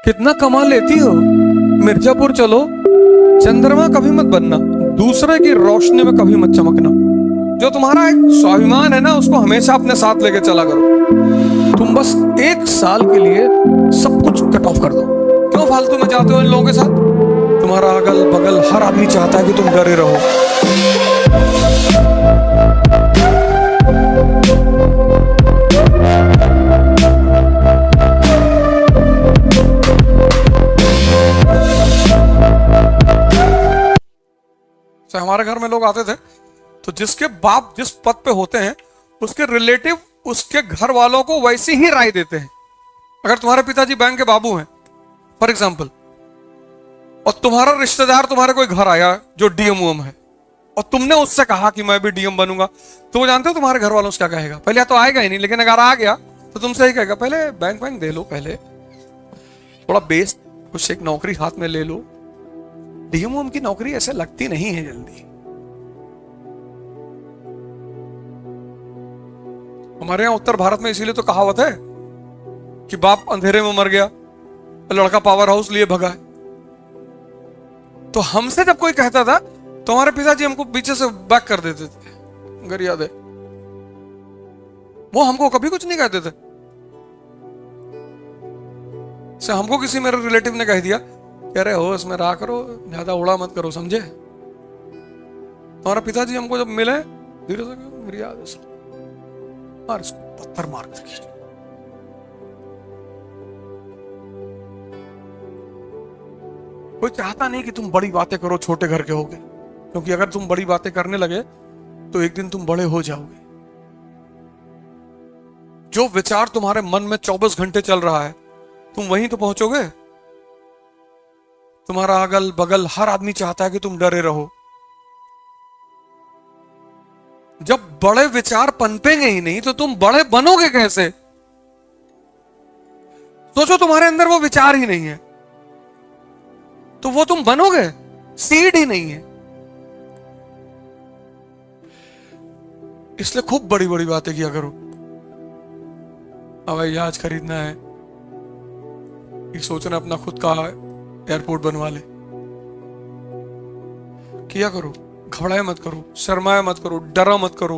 कितना कमा लेती हो। मिर्जापुर चलो, चंद्रमा कभी मत बनना, दूसरे की रोशनी में कभी मत चमकना। जो तुम्हारा एक स्वाभिमान है ना, उसको हमेशा अपने साथ लेके चला करो। तुम बस 1 साल के लिए सब कुछ कट ऑफ कर दो। क्यों फालतू में जाते हो इन लोगों के साथ? तुम्हारा अगल बगल हर आदमी चाहता है कि तुम डरे रहो। तो हमारे घर में लोग आते थे, तो जिसके बाप जिस पद पे होते हैं उसके रिलेटिव उसके घर वालों को वैसी ही राय देते हैं। अगर तुम्हारे पिताजी बैंक के बाबू हैं फॉर एग्जाम्पल, और तुम्हारा रिश्तेदार तुम्हारे कोई घर आया जो डीएम है, और तुमने उससे कहा कि मैं भी डीएम बनूंगा, तो वो जानते हो तुम्हारे घर वालों से क्या कहेगा? पहले तो आएगा ही नहीं, लेकिन अगर आ गया तो तुमसे ही कहेगा पहले बैंक बैंक दे लो, पहले थोड़ा बेस कुछ एक नौकरी हाथ में ले लो। डीएम की नौकरी ऐसे लगती नहीं है जल्दी। हमारे यहां उत्तर भारत में इसीलिए तो कहावत है कि बाप अंधेरे में मर गया, लड़का पावर हाउस लिए भगा है। तो हमसे जब कोई कहता था तो हमारे पिताजी हमको पीछे से बैक कर देते थे, अगर याद है। वो हमको कभी कुछ नहीं कहते थे। से हमको किसी मेरे रिलेटिव ने कह दिया कह रहे हो इसमें रहा करो, ज्यादा उड़ा मत करो, समझे? तुम्हारा पिताजी हमको जब मिले धीरे से मेरी याद है मार इसको, पत्थर मार कर। कोई चाहता नहीं कि तुम बड़ी बातें करो, छोटे घर के होगे, क्योंकि अगर तुम बड़ी बातें करने लगे तो एक दिन तुम बड़े हो जाओगे। जो विचार तुम्हारे मन में 24 घंटे चल रहा है तुम वहीं तो पहुंचोगे। तुम्हारा अगल बगल हर आदमी चाहता है कि तुम डरे रहो। जब बड़े विचार पनपेंगे ही नहीं तो तुम बड़े बनोगे कैसे? सोचो तुम्हारे अंदर वो विचार ही नहीं है तो वो तुम बनोगे? सीड ही नहीं है। इसलिए खूब बड़ी बड़ी बातें किया करो। हवाई जहाज खरीदना है, ये सोचना अपना खुद का एयरपोर्ट बनवा ले, किया करो। घबराए मत करो, शर्माए मत करो, डरा मत करो,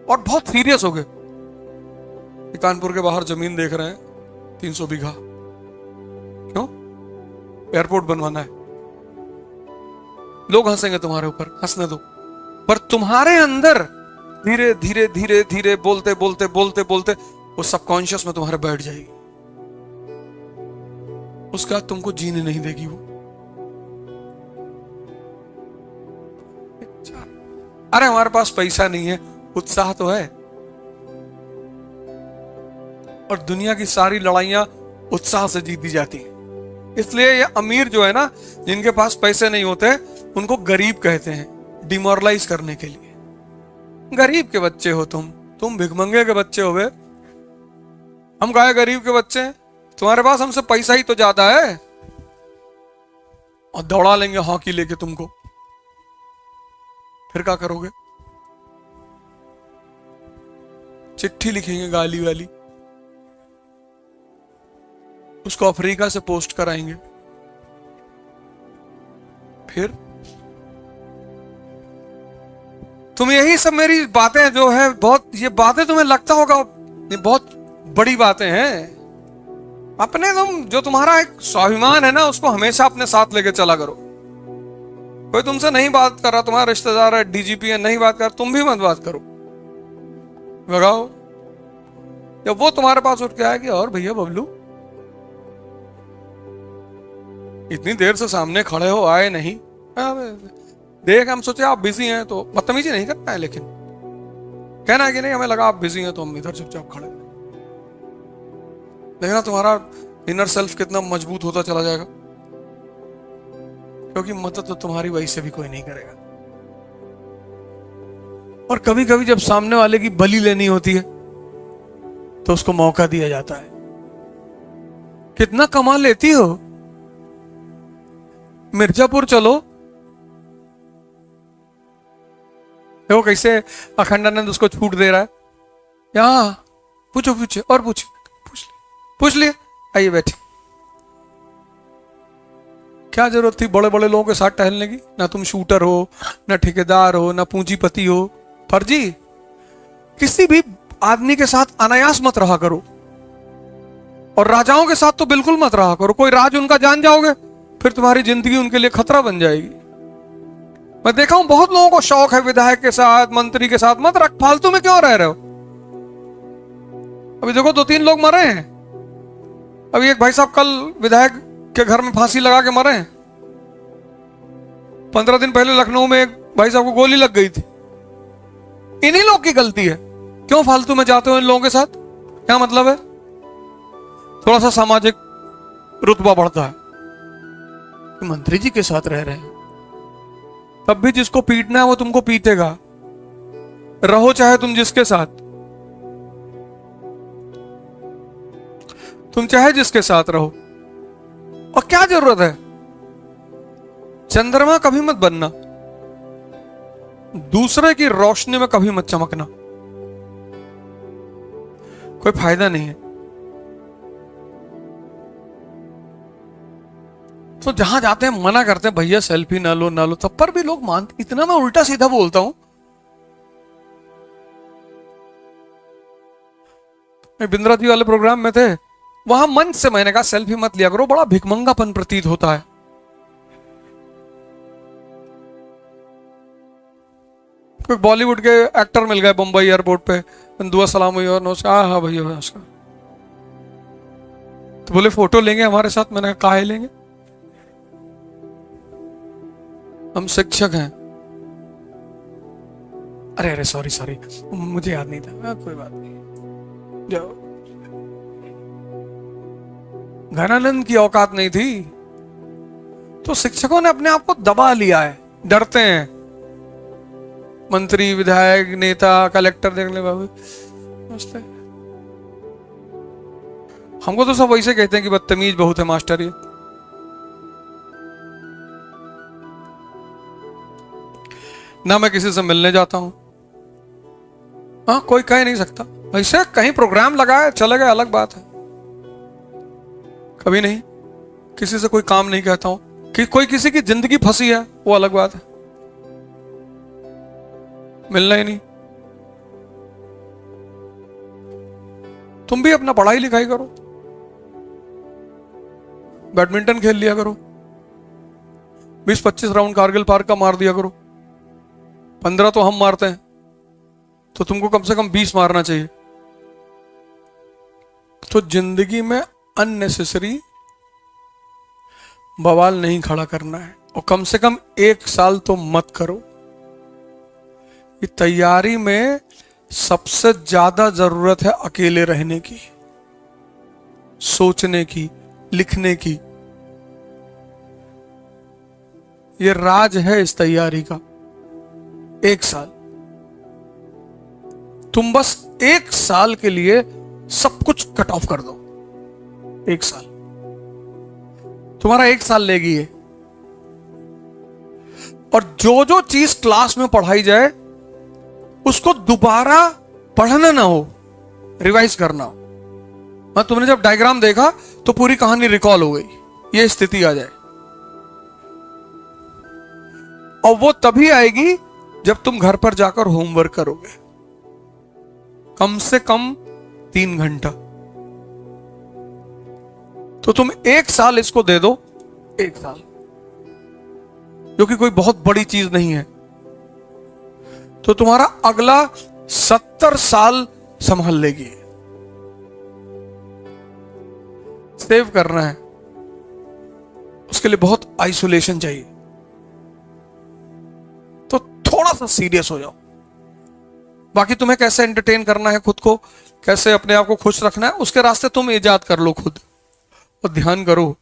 और बहुत सीरियस हो गए। कानपुर के बाहर जमीन देख रहे हैं 300 बीघा, क्यों? एयरपोर्ट बनवाना है। लोग हंसेंगे तुम्हारे ऊपर, हंसने दो, पर तुम्हारे अंदर धीरे धीरे धीरे धीरे बोलते बोलते बोलते बोलते वो सबकॉन्शियस में तुम्हारे बैठ जाएगी। उसका तुमको जीने नहीं देगी वो। अरे हमारे पास पैसा नहीं है, उत्साह तो है। और दुनिया की सारी लड़ाइयां उत्साह से जीती जाती हैं। इसलिए ये अमीर जो है ना, जिनके पास पैसे नहीं होते उनको गरीब कहते हैं, डिमोरलाइज करने के लिए। गरीब के बच्चे हो तुम भिखमंगे के बच्चे हो। हम कहे गरीब के बच्चे हैं, तुम्हारे पास हमसे पैसा ही तो ज्यादा है, और दौड़ा लेंगे हॉकी लेके तुमको। फिर क्या करोगे? चिट्ठी लिखेंगे गाली वाली, उसको अफ्रीका से पोस्ट कराएंगे। फिर तुम यही सब मेरी बातें जो है बहुत, ये बातें तुम्हें लगता होगा ये बहुत बड़ी बातें हैं। अपने जो तुम्हारा एक स्वाभिमान है ना, उसको हमेशा अपने साथ लेके चला करो। कोई तुमसे नहीं बात कर रहा, तुम्हारा रिश्तेदार है, डीजीपी है, नहीं बात कर, तुम भी मत बात करो, भगाओ। जब वो तुम्हारे पास उठ के आएगी, और भैया बबलू इतनी देर से सामने खड़े हो, आए नहीं, देख हम सोचे आप बिजी हैं, तो बदतमीजी नहीं करना है, लेकिन कहना है कि नहीं हमें लगा आप बिजी हैं तो हम इधर चुपचाप खड़े। देखना तुम्हारा इनर सेल्फ कितना मजबूत होता चला जाएगा, क्योंकि मदद तो तुम्हारी वही से भी कोई नहीं करेगा। और कभी कभी जब सामने वाले की बलि लेनी होती है तो उसको मौका दिया जाता है। कितना कमा लेती हो। मिर्जापुर चलो, देखो कैसे अखंडानंद उसको छूट दे रहा है। यहां पूछो, पूछे और पूछ लिए, आइए बैठे। क्या जरूरत थी बड़े बड़े लोगों के साथ टहलने की? ना तुम शूटर हो, ना ठेकेदार हो, ना पूंजीपति हो। फर्जी किसी भी आदमी के साथ अनायास मत रहा करो, और राजाओं के साथ तो बिल्कुल मत रहा करो। कोई राज उनका जान जाओगे फिर तुम्हारी जिंदगी उनके लिए खतरा बन जाएगी। मैं देखा हूं बहुत लोगों को शौक है विधायक के साथ, मंत्री के साथ। मत रख, फालतू में क्यों रह रहे हो? अभी देखो 2-3 लोग मरे हैं। अभी एक भाई साहब कल विधायक के घर में फांसी लगा के मरे हैं। 15 दिन पहले लखनऊ में एक भाई साहब को गोली लग गई थी। इन्हीं लोग की गलती है। क्यों फालतू में जाते हो इन लोगों के साथ? क्या मतलब है? थोड़ा सा सामाजिक रुतबा बढ़ता है। मंत्री जी के साथ रह रहे हैं, तब भी जिसको पीटना है वो तुमको पीटेगा, रहो चाहे तुम जिसके साथ, तुम चाहे जिसके साथ रहो। और क्या जरूरत है? चंद्रमा कभी मत बनना, दूसरे की रोशनी में कभी मत चमकना, कोई फायदा नहीं है। तो जहां जाते हैं मना करते हैं भैया सेल्फी ना लो ना लो, तब पर भी लोग मानते। इतना मैं उल्टा सीधा बोलता हूं। बिंद्रा जी वाले प्रोग्राम में थे, वहां मंच से मैंने कहा सेल्फी मत लिया करो, बड़ा भिखमंगापन प्रतीत होता है। कोई बॉलीवुड के एक्टर मिल गए बंबई एयरपोर्ट पे, दुआ सलाम हुई और नमस्कार, हाँ भैया नमस्कार, तो बोले फोटो लेंगे हमारे साथ। मैंने कहा काहे लेंगे, हम शिक्षक हैं। अरे अरे सॉरी सॉरी मुझे याद नहीं था। कोई बात नहीं, जाओ। घनानंद की औकात नहीं थी, तो शिक्षकों ने अपने आप को दबा लिया है, डरते हैं। मंत्री, विधायक, नेता, कलेक्टर देख ले बाबू नमस्ते। हमको तो सब वैसे कहते हैं कि बदतमीज बहुत है मास्टर ये। ना मैं किसी से मिलने जाता हूं। हाँ, कोई कह नहीं सकता। ऐसे कहीं प्रोग्राम लगाए चले गए अलग बात है, कभी नहीं। किसी से कोई काम नहीं कहता हूं कि कोई किसी की जिंदगी फंसी है, वो अलग बात है, मिलना ही नहीं। तुम भी अपना पढ़ाई लिखाई करो, बैडमिंटन खेल लिया करो, 20-25 राउंड कारगिल पार्क का मार दिया करो। 15 तो हम मारते हैं, तो तुमको कम से कम 20 मारना चाहिए। तो जिंदगी में अननेसेसरी बवाल नहीं खड़ा करना है, और कम से कम 1 साल तो मत करो। ये तैयारी में सबसे ज्यादा जरूरत है अकेले रहने की, सोचने की, लिखने की। ये राज है इस तैयारी का। 1 साल तुम बस 1 साल के लिए सब कुछ कट ऑफ कर दो। 1 साल तुम्हारा 1 साल लेगी ये। और जो जो चीज क्लास में पढ़ाई जाए उसको दोबारा पढ़ना ना हो, रिवाइज करना हो। मैं तुमने जब डायग्राम देखा तो पूरी कहानी रिकॉल हो गई, ये स्थिति आ जाए। और वो तभी आएगी जब तुम घर पर जाकर होमवर्क करोगे, कम से कम 3 घंटा। तो तुम 1 साल इसको दे दो, 1 साल, जो कि कोई बहुत बड़ी चीज नहीं है, तो तुम्हारा अगला 70 साल संभाल लेगी। सेव करना है, उसके लिए बहुत आइसोलेशन चाहिए। तो थोड़ा सा सीरियस हो जाओ। बाकी तुम्हें कैसे एंटरटेन करना है खुद को, कैसे अपने आप को खुश रखना है, उसके रास्ते तुम इजाद कर लो खुद। और ध्यान करो